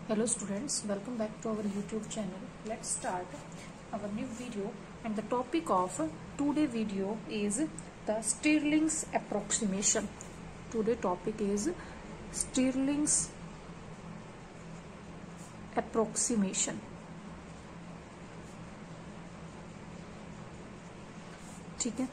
Hello students, welcome back to our YouTube channel. Let's start our new video, and the topic of today video is the Stirling's approximation. Today topic is Stirling's approximation. ठीक है,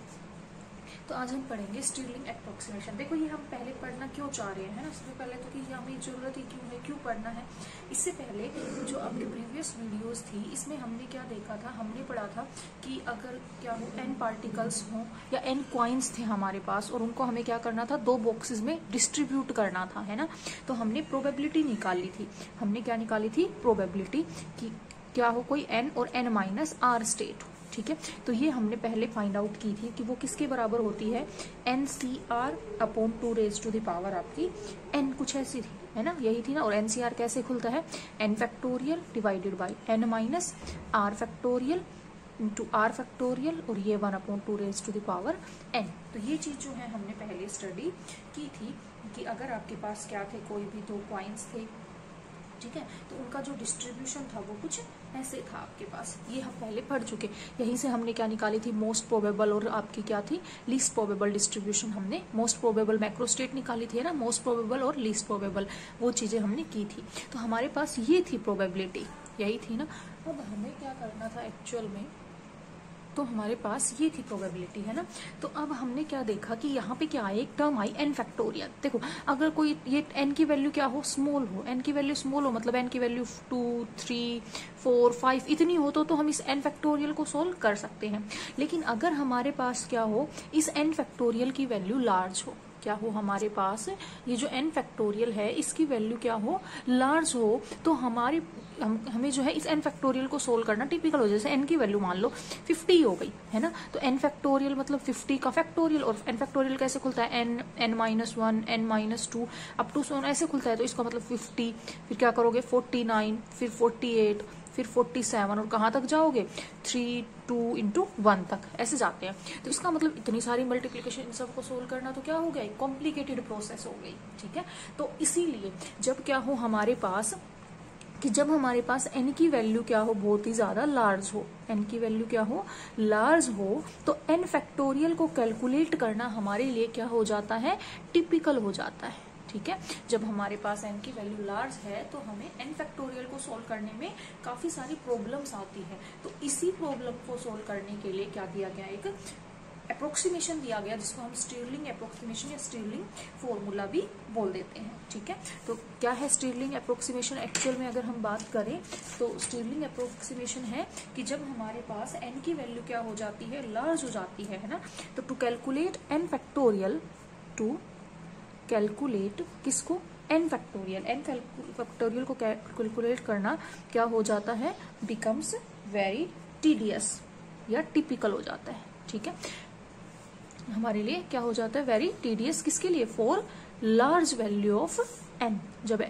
तो आज हम पढ़ेंगे sterling approximation. देखो ये हम पहले पढ़ना क्यों चाह रहे हैं, है ना। सबसे पहले तो कि हमें जरूरत ही क्यों है, क्यों पढ़ना है। इससे पहले जो आपकी प्रीवियस वीडियोस थी इसमें हमने क्या देखा था, हमने पढ़ा था कि अगर क्या हो n पार्टिकल्स हो या n क्वाइंस थे हमारे पास और उनको हमें क्या करना था, दो बॉक्सेस में डिस्ट्रीब्यूट करना था, है ना। तो हमने प्रोबेबिलिटी निकाली थी। हमने क्या निकाली थी, प्रोबेबिलिटी कि क्या हो कोई n और n माइनस r स्टेट हो। ठीक है, तो ये हमने पहले फाइंड आउट की थी कि वो किसके बराबर होती है, NCR upon 2 raise to the power आपकी n, कुछ ऐसी थी, है ना, यही थी ना। और NCR कैसे खुलता है, n factorial divided by n minus r factorial into r factorial, और ये 1 upon 2 raise to the power n। तो ये चीज जो है हमने पहले स्टडी की थी कि अगर आपके पास क्या थे, कोई भी दो क्वाइंस थे, ठीक है, तो उनका जो डिस्ट्रीब्यूशन था वो कुछ ऐसे था आपके पास। ये हम पहले पढ़ चुके। यहीं से हमने क्या निकाली थी, मोस्ट प्रोबेबल और आपकी क्या थी, लीस्ट प्रोबेबल डिस्ट्रीब्यूशन। हमने मोस्ट प्रोबेबल मैक्रोस्टेट निकाली थी, है ना, मोस्ट प्रोबेबल और लीस्ट प्रोबेबल, वो चीजें हमने की थी। तो हमारे पास ये थी प्रोबेबिलिटी, यही थी ना। अब हमें क्या करना था एक्चुअल में, तो हमारे पास ये थी प्रोबेबिलिटी, है ना। तो अब हमने क्या देखा कि यहाँ पे क्या है, एक टर्म आई n फैक्टोरियल। देखो अगर कोई ये n की वैल्यू क्या हो, स्मॉल हो, n की वैल्यू स्मॉल हो, मतलब n की वैल्यू 2, 3, 4, 5 इतनी हो तो हम इस n फैक्टोरियल को सोल्व कर सकते हैं। लेकिन अगर हमारे पास क्या हो, इस n फैक्टोरियल की वैल्यू लार्ज हो, क्या हो हमारे पास ये जो n फैक्टोरियल है इसकी वैल्यू क्या हो, लार्ज हो, तो हमें जो है इस n फैक्टोरियल को सोल्व करना टिपिकल हो। जैसे n की वैल्यू मान लो 50 हो गई, है ना, तो n फैक्टोरियल मतलब 50 का फैक्टोरियल। और n फैक्टोरियल कैसे खुलता है, n minus 1, n minus 2 up to so ऐसे खुलता है। तो इसका मतलब 50, फिर क्या करोगे 49, फिर 48, फिर 47, और कहाँ तक जाओगे 3, 2 इंटू 1 तक, ऐसे जाते हैं। तो इसका मतलब इतनी सारी मल्टीप्लिकेशन इन सबको सोल्व करना तो क्या हो गया, कॉम्प्लिकेटेड प्रोसेस हो गई। ठीक है, तो इसीलिए जब क्या हो हमारे पास कि जब हमारे पास n की वैल्यू क्या हो, बहुत ही ज्यादा लार्ज हो, n की वैल्यू क्या हो, लार्ज हो, तो n फैक्टोरियल को कैलकुलेट करना हमारे लिए क्या हो जाता है, टिपिकल हो जाता है। ठीक है, जब हमारे पास n की वैल्यू लार्ज है तो हमें n फैक्टोरियल को सोल्व करने में काफी सारी प्रॉब्लम्स आती है। तो इसी प्रॉब्लम को सोल्व करने के लिए क्या दिया गया, एक अप्रोक्सीमेशन दिया गया, जिसको हम स्टिरलिंग अप्रोक्सीमेशन या स्टिरलिंग फॉर्मूला भी बोल देते हैं। ठीक है, तो क्या है स्टिरलिंग अप्रोक्सीमेशन एक्चुअल में अगर हम बात करें तो स्टिरलिंग अप्रोक्सीमेशन है कि जब हमारे पास n की वैल्यू क्या हो जाती है, लार्ज हो जाती है ना। तो टू कैलकुलेट n फैक्टोरियल, टू कैलकुलेट किसको, n फैक्टोरियल, n फैक्टोरियल को कैलकुलेट करना क्या हो जाता है, बिकम्स वेरी टीडियस या टिपिकल हो जाता है। ठीक है, हमारे लिए क्या हो जाता है, वेरी टीडियस, किसके लिए, for large value of n। जब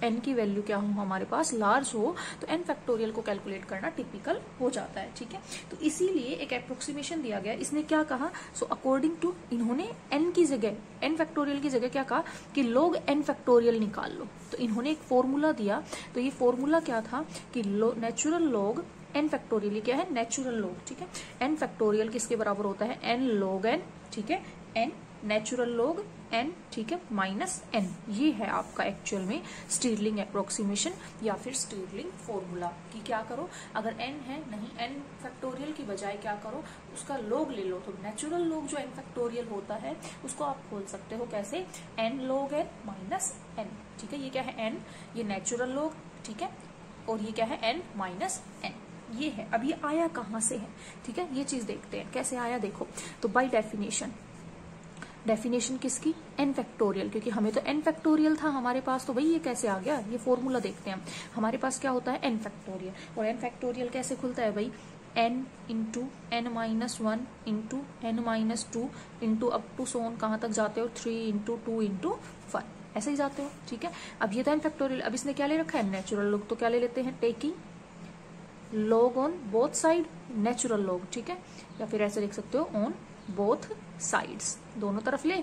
n की वैल्यू क्या हो हमारे पास, लार्ज हो, तो n फैक्टोरियल को कैलकुलेट करना टिपिकल हो जाता है। ठीक है, तो इसीलिए एक अप्रोक्सीमेशन दिया गया। इसने क्या कहा, सो अकॉर्डिंग टू, इन्होंने n की जगह, n फैक्टोरियल की जगह क्या कहा कि log n फैक्टोरियल निकाल लो। तो इन्होंने एक फॉर्मूला दिया। तो ये फॉर्मूला क्या था कि नेचुरल लॉग n फैक्टोरियल, क्या है, नेचुरल लॉग। ठीक है, n फैक्टोरियल किसके बराबर होता है, n log n। ठीक है, n नेचुरल लॉग n, ठीक है, माइनस n। ये है आपका एक्चुअल में स्टिरलिंग अप्रोक्सीमेशन या फिर स्टिरलिंग फॉर्मूला। कि क्या करो, अगर n है, नहीं n फैक्टोरियल की बजाय क्या करो, उसका लॉग ले लो। तो नेचुरल लॉग जो n फैक्टोरियल होता है उसको आप खोल सकते हो कैसे, n log n minus n। ठीक है, ये क्या है n, ये नेचुरल लॉग, ठीक है, और ये क्या है n माइनस n। ये है। अब ये आया कहाँ से है, ठीक है, ये चीज देखते हैं कैसे आया। देखो, तो बाय डेफिनेशन किसकी, n फैक्टोरियल, क्योंकि हमें तो n फैक्टोरियल था हमारे पास, तो भाई ये कैसे आ गया, ये फॉर्मूला देखते हैं। हमारे पास क्या होता है, n फैक्टोरियल, और n फैक्टोरियल कैसे खुलता है भाई, n into n minus 1 into n minus 2 into up to सोन, कहाँ तक जाते हो, 3 इंटू 2 इंटू 1, ऐसे ही जाते हो। ठीक है, अब ये तो n फैक्टोरियल, अब इसने क्या ले रखा है, नेचुरल लॉग। तो क्या ले लेते हैं, taking log on both side, natural log. ठीक है, या फिर ऐसे लिख सकते हो ऑन बोथ साइड्स, दोनों तरफ ले,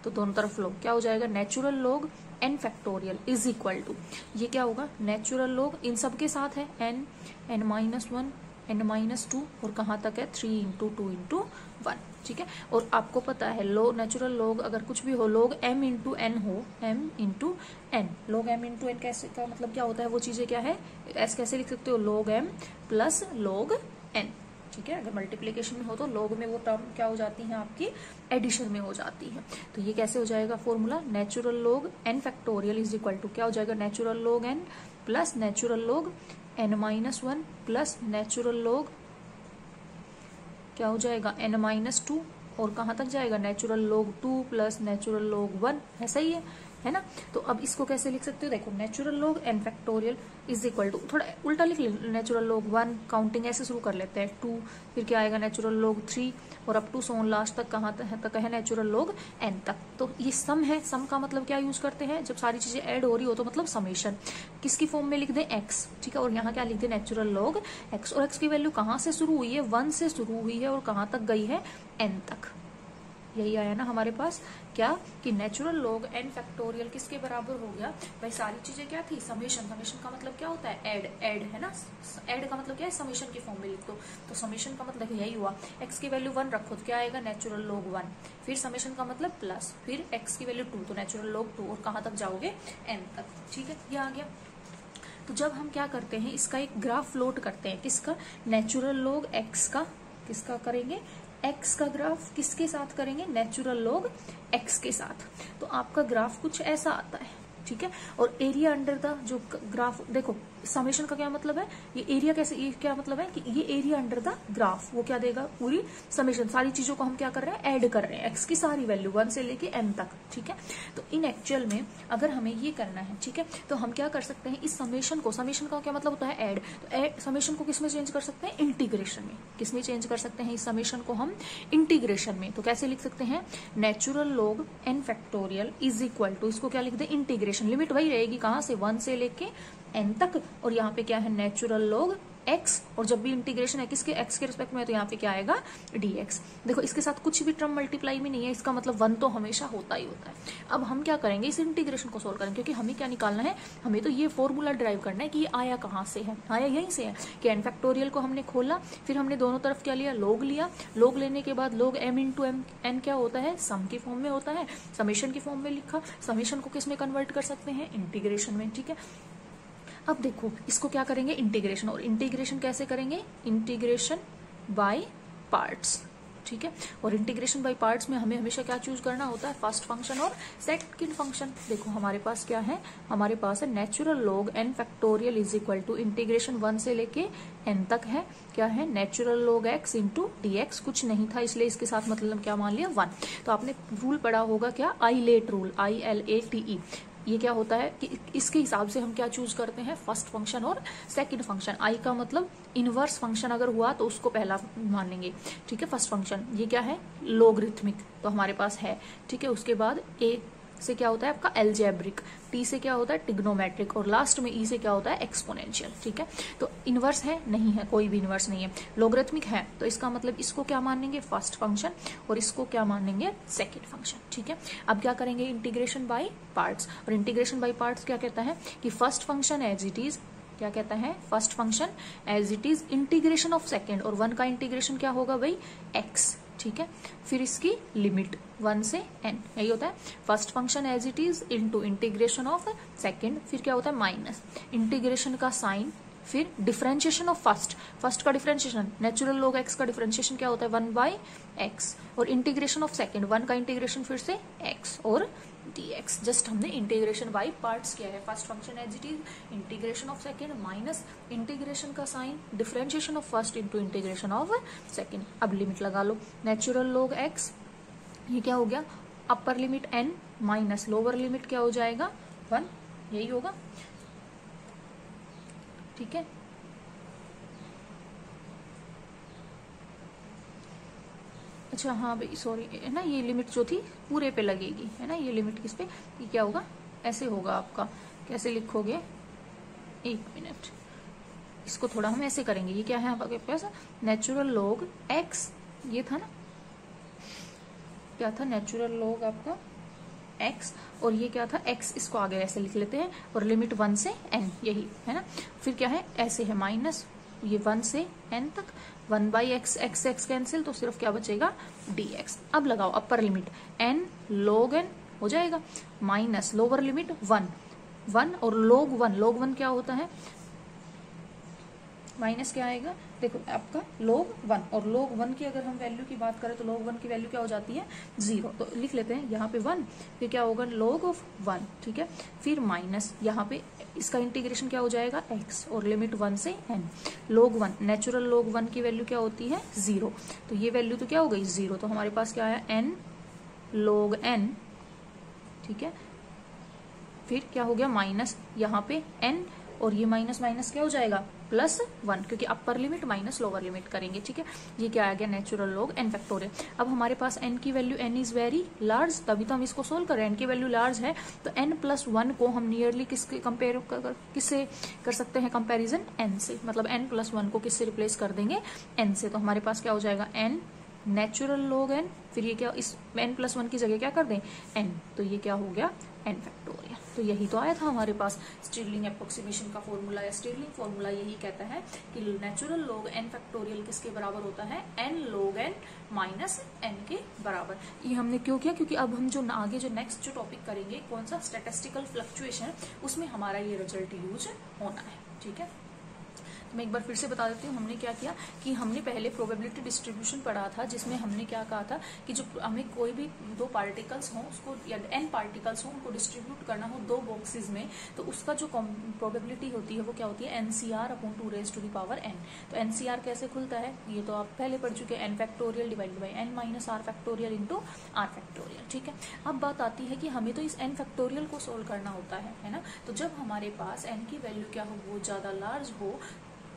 तो दोनों तरफ लो, क्या हो जाएगा, natural log n factorial is equal to, ये क्या होगा, नेचुरल लॉग इन सब के साथ है n, n-1, n-2 और कहाँ तक है 3 इंटू 2 इंटू 1, ठीक है। और आपको पता है नेचुरल लॉग अगर कुछ भी हो, log m इंटू n हो, m into n, log m into n कैसे का मतलब क्या होता है, वो चीजें क्या है, ऐसे कैसे लिख सकते हो, log m plus log n, ठीक है। अगर मल्टीप्लीकेशन में हो तो log में वो टर्म क्या हो जाती है आपकी, एडिशन में हो जाती है। तो ये कैसे हो जाएगा formula, natural log n factorial is equal to क्या हो जाएगा, natural log n plus natural log n-1 plus natural log क्या हो जाएगा n-2 और कहाँ तक जाएगा, natural log 2 plus natural log 1, ऐसा ही है ना। तो अब इसको कैसे लिख सकते हो, देखो natural log n factorial is equal to, थोड़ा उल्टा लिख ले, नेचुरल log 1 काउंटिंग ऐसे शुरू कर लेते हैं 2, फिर क्या आएगा नेचुरल log 3 और अप टू सोन लास्ट तक कहाँ तक है नेचुरल log n तक। तो ये सम है, सम का मतलब क्या यूज करते हैं, जब सारी चीजें ऐड हो रही हो तो मतलब समेशन, किसकी फॉर्म में लिख दे x, ठीक है। और यहाँ क्या लिख दे नेचुरल log x, और x की वैल्यू कहाँ से शुरू हुई है, 1 से शुरू हुई है और कहाँ तक गई है, n तक। यही आया ना हमारे पास क्या, कि नेचुरल log n फैक्टोरियल किसके बराबर हो गया भाई, सारी चीजें क्या थी, समेशन, समेशन का मतलब क्या होता है, ऐड है ना, ऐड का मतलब क्या है, समेशन की फॉर्म में लिख दो। तो समेशन का मतलब यही हुआ, x की वैल्यू 1 रखो तो क्या आएगा, नेचुरल log 1, फिर समेशन का मतलब प्लस, फिर x की वैल्यू 2 तो नेचुरल log 2 और कहाँ तक जाओगे, n तक, ठीक है। ये आ गया। तो जब हम क्या करते हैं, इसका एक ग्राफ प्लॉट करते हैं, किसका, नेचुरल log x का, किसका करेंगे, x का ग्राफ किसके साथ करेंगे, नेचुरल log x के साथ। तो आपका ग्राफ कुछ ऐसा आता है, ठीक है। और एरिया अंडर द जो ग्राफ, देखो समेशन का क्या मतलब है, ये एरिया कैसे, ये क्या मतलब है कि ये एरिया अंडर द ग्राफ, वो क्या देगा, पूरी समेशन, सारी चीजों को हम क्या कर रहे हैं, ऐड कर रहे हैं, x की सारी वैल्यू 1 से लेके n तक, ठीक है। तो इन एक्चुअल में अगर हमें ये करना है, ठीक है, तो हम क्या कर सकते हैं, इस समेशन को, समेशन का क्या मतलब होता है, ऐड, तो समेशन को किसमें चेंज कर सकते हैं, इंटीग्रेशन में। किसमें चेंज कर सकते हैं इस समेशन को हम, इंटीग्रेशन में। तो कैसे लिख सकते हैं, natural log n factorial is equal to, इसको क्या लिख दे, इंटीग्रेशन, लिमिट वही रहेगी कहाँ से, 1 से लेके n तक, और यहाँ पे क्या है नेचुरल log x, और जब भी इंटीग्रेशन है किसके, x के रिस्पेक्ट में, तो यहाँ पे क्या आएगा dx। देखो इसके साथ कुछ भी टर्म मल्टीप्लाई में नहीं है, इसका मतलब 1 तो हमेशा होता ही होता है। अब हम क्या करेंगे, इस इंटीग्रेशन को सोल्व करेंगे, क्योंकि हमें क्या निकालना है, हमें तो ये फॉर्मूला ड्राइव करना है कि ये आया कहाँ से है, आया यहीं से है कि n फैक्टोरियल को हमने खोला, फिर हमने दोनों तरफ क्या लिया, log लिया, log लेने के बाद log m इंटू n क्या होता है, सम की फॉर्म में होता है, समेशन की फॉर्म में लिखा, समेशन को किस में कन्वर्ट कर सकते हैं, इंटीग्रेशन में, ठीक है। अब देखो इसको क्या करेंगे, इंटीग्रेशन, और इंटीग्रेशन कैसे करेंगे, इंटीग्रेशन बाय पार्ट्स, ठीक है। और इंटीग्रेशन बाय पार्ट्स में हमें हमेशा क्या चूज करना होता है, फर्स्ट फंक्शन और सेकंड फंक्शन। देखो हमारे पास क्या है, हमारे पास है natural log n factorial is equal to integration 1 से लेके n तक है, क्या है, natural log x into dx, कुछ नहीं था इसलिए इसके साथ मतलब क्या मान लिया, 1। तो आपने रूल पढ़ा होगा क्या, ILATE रूल, ILATE, ये क्या होता है कि इसके हिसाब से हम क्या चूज करते हैं, फर्स्ट फंक्शन और सेकंड फंक्शन। आई का मतलब इनवर्स फंक्शन अगर हुआ तो उसको पहला मानेंगे, ठीक है। फर्स्ट फंक्शन ये क्या है, लोगरिथमिक, तो हमारे पास है, ठीक है। उसके बाद ए से क्या होता है आपका एल्जेब्रिक, टी से क्या होता है टिग्नोमेट्रिक, और लास्ट में ई से क्या होता है एक्सपोनेंशियल, ठीक है। तो इनवर्स है, नहीं है, कोई भी इनवर्स नहीं है। लोगरिथमिक है तो इसका मतलब इसको क्या मानेंगे, फर्स्ट फंक्शन, और इसको क्या मानेंगे, सेकंड फंक्शन, ठीक है। अब क्या करेंगे, इंटीग्रेशन बाय पार्ट्स, और इंटीग्रेशन बाय पार्ट्स क्या कहता है कि first function as it is, क्या कहता है, first function as it is integration of second, और 1 का इंटीग्रेशन क्या होगा भाई, x, ठीक है। फिर इसकी लिमिट 1 से n, यही होता है first function as it is into integration of second, फिर क्या होता है माइनस इंटीग्रेशन का साइन, फिर डिफरेंशिएशन ऑफ फर्स्ट का डिफरेंशिएशन, नेचुरल log x का डिफरेंशिएशन क्या होता है 1/x, और इंटीग्रेशन ऑफ सेकंड 1 का इंटीग्रेशन फिर से x और dx। जस्ट हमने इंटीग्रेशन बाय पार्ट्स किया है, first function as it is, integration of second minus integration का sign, differentiation of first into integration of second. अब लिमिट लगा लो, नेचुरल log x ये क्या हो गया, अपर लिमिट n माइनस लोअर लिमिट क्या हो जाएगा 1, यही होगा, ठीक है। अच्छा हाँ भाई सॉरी, है ना, ये लिमिट जो थी पूरे पे लगेगी, है ना, ये लिमिट किस पे, ये क्या होगा, ऐसे होगा आपका, कैसे लिखोगे, 1 मिनट, इसको थोड़ा हम ऐसे करेंगे, ये क्या है आपके पास, नेचुरल log x, ये था ना, क्या था नेचुरल log आपका x, और ये क्या था x, इसको आगे ऐसे लिख लेते हैं, और लिमिट 1 से n, यही है ना। फिर क्या है, ऐसे है माइनस ये 1 से n तक, 1/x, x कैंसिल, तो सिर्फ क्या बचेगा dx। अब लगाओ अपर लिमिट n log n हो जाएगा, माइनस लोअर लिमिट 1 और log 1 क्या होता है, माइनस क्या आएगा, देखो आपका log 1, और log 1 की अगर हम वैल्यू की बात करें तो log 1 की वैल्यू क्या हो जाती है 0, तो लिख लेते हैं यहाँ पे 1, फिर क्या होगा log of 1, ठीक है। फिर माइनस यहाँ पे इसका इंटीग्रेशन क्या हो जाएगा x, और लिमिट 1 से n, log 1, नेचुरल log 1 की वैल्यू क्या होती है 0, तो ये वैल्यू तो क्या हो गई 0, तो हमारे पास क्या आया n log n, ठीक है। फिर क्या हो गया माइनस यहाँ पे n, और ये माइनस माइनस क्या हो जाएगा +1, क्योंकि upper limit minus lower limit करेंगे, ठीक है। ये क्या आ गया नेचुरल log n फैक्टोरियल। अब हमारे पास n की value n is very large, तभी तो हम इसको सोल्व कर रहे हैं, n की वैल्यू लार्ज है, तो n+1 को हम नियरली किससे कर सकते हैं कंपेरिजन, n से, मतलब n+1 को किससे रिप्लेस कर देंगे, n से, तो हमारे पास क्या हो जाएगा n नेचुरल log n, फिर ये क्या, इस n+1 की जगह क्या कर दें n, तो ये क्या हो गया n फैक्टोरियल। तो यही तो आया था हमारे पास स्टिरलिंग अप्रोक्सीमेशन का फॉर्मूला, या स्टिरलिंग फॉर्मूला यही कहता है कि नेचुरल log n फैक्टोरियल किसके बराबर होता है, n log n minus n के बराबर। ये हमने क्यों किया, क्योंकि अब हम जो आगे जो नेक्स्ट जो टॉपिक करेंगे कौन सा, स्टैटिस्टिकल फ्लक्चुएशन, उसमें हमारा ये रिजल्ट यूज होना है, ठीक है। मैं एक बार फिर से बता देती हूँ, हमने क्या किया कि हमने पहले प्रोबेबिलिटी डिस्ट्रीब्यूशन पढ़ा था, जिसमें हमने क्या कहा था कि जो हमें कोई भी 2 पार्टिकल्स हों उसको, या n पार्टिकल्स हों उनको डिस्ट्रीब्यूट करना हो 2 बॉक्सेस में, तो उसका जो प्रोबेबिलिटी होती है वो क्या होती है NCR/2n। तो NCR कैसे खुलता है, ये तो आप पहले पढ़ चुके हैं, n factorial divided by n minus r factorial into r factorial, ठीक है। अब बात आती है कि हमें तो इस n फैक्टोरियल को सोल्व करना होता है ना, तो जब हमारे पास n की वैल्यू क्या हो, वो ज्यादा लार्ज हो,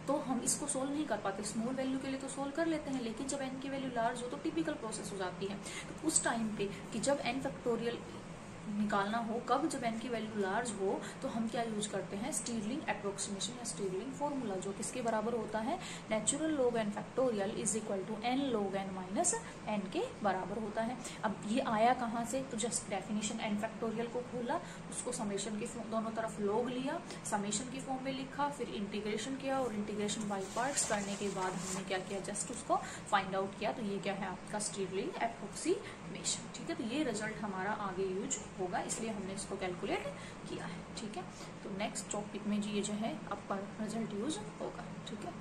तो हम इसको सोल्व नहीं कर पाते। स्मॉल वैल्यू के लिए तो सोल्व कर लेते हैं, लेकिन जब n की वैल्यू लार्ज हो तो टिपिकल प्रोसेस हो जाती है। तो उस टाइम पे कि जब n फैक्टोरियल निकालना हो, कब, जब n की वैल्यू लार्ज हो, तो हम क्या यूज करते हैं, स्टिरलिंग अप्रोक्सीमेशन या स्टिरलिंग फॉर्मूला, जो किसके बराबर होता है, natural log n factorial is equal to n log n minus n के बराबर होता है। अब ये आया कहाँ से, तो जस्ट डेफिनेशन n फैक्टोरियल को खोला, उसको समेशन के दोनों तरफ log लिया, समेशन की फॉर्म में लिखा, फिर इंटीग्रेशन किया, और इंटीग्रेशन बाय पार्ट्स करने के बाद हमने क्या किया, जस्ट उसको फाइंड आउट किया, तो ये क्या है आपका स्टिरलिंग अप्रोक्सीमेशन, ठीक है। तो ये रिजल्ट हमारा आगे यूज होगा, इसलिए हमने इसको कैलकुलेट किया है, ठीक है। तो नेक्स्ट टॉपिक में ये जो है आपका रिजल्ट यूज होगा, ठीक है।